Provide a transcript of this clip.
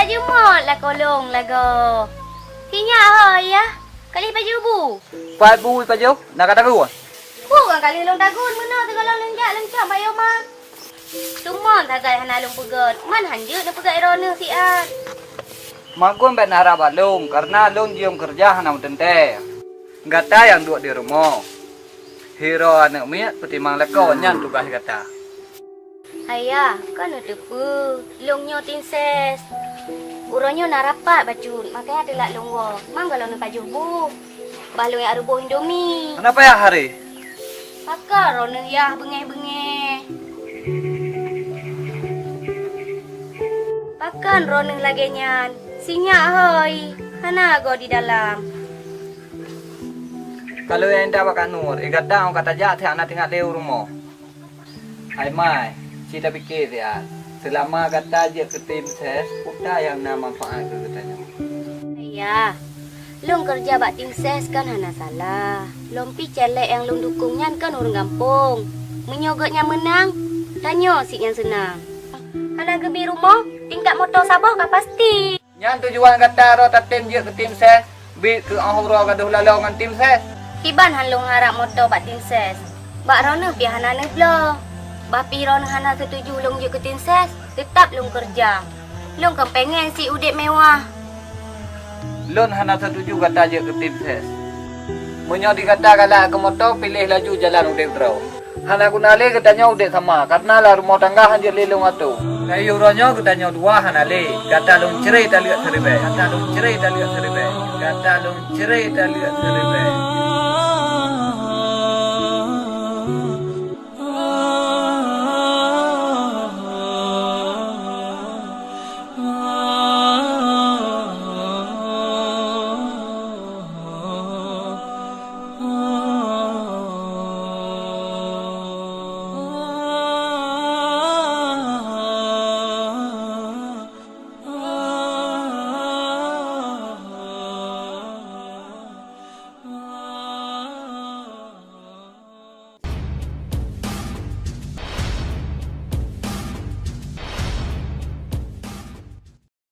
baju mod lah kolong lago. Sinya hoi ya. Kali baju bu. Pai bu baju nak kata ku. Bu kan kali long dagun mana tegalong lenjak lencak bayo mah. Cuma tagai hana long pegot. Man hanjut nak pegot irona si an. Magun bet nara balung karena lung jium kerja hana tente. Gata yang duduk di rumah. Hero anak miat petimang leko nyan tugas kata. Ayah, kan ada pu. Long nyo tinses. Uronyo narapat baju, makanya telak longwo. Mang kalau nak baju bu. Balu yang arubo Indomie. Kenapa ya hari? Pakar rono ya bengeh-bengeh. Pakan rono lagi nyan. Sinya hoi. Hana go di dalam. Kalau yang dah makan nur, ikat dah kata jatuh anak tinggal leu rumah. Hai mai, cita pikir ya. Selama kata je ke tim ses, udah yang nak manfaat ke katanya. Ayah, long kerja bak tim ses kan hana salah. Lompi celek yang long dukungnya kan orang kampung. Menyogotnya menang, tanya si yang senang. Hana gebi rumah, tingkat motor sabah kan pasti. Yang tujuan kata ro tatim je ke tim ses, bi ke ahura gaduh lalau dengan tim ses. Kiban han long harap motor bak tim ses. Bak rona pi hana ne blo. Bapi rona hana setuju long je ke tim ses, tetap long kerja. Long kan pengen si udip mewah. Lon hana setuju kata je ke tim ses. Munyo dikata kalau ke motor pilih laju jalan udip draw. Hana guna le katanya udip sama karena lah rumah tangga hanya lelong atu. Kayu ronyo katanya dua hana le. Kata long cerai tak lihat seribe. Kata long cerai tak lihat seribe. Kata long cerai tak lihat seribe.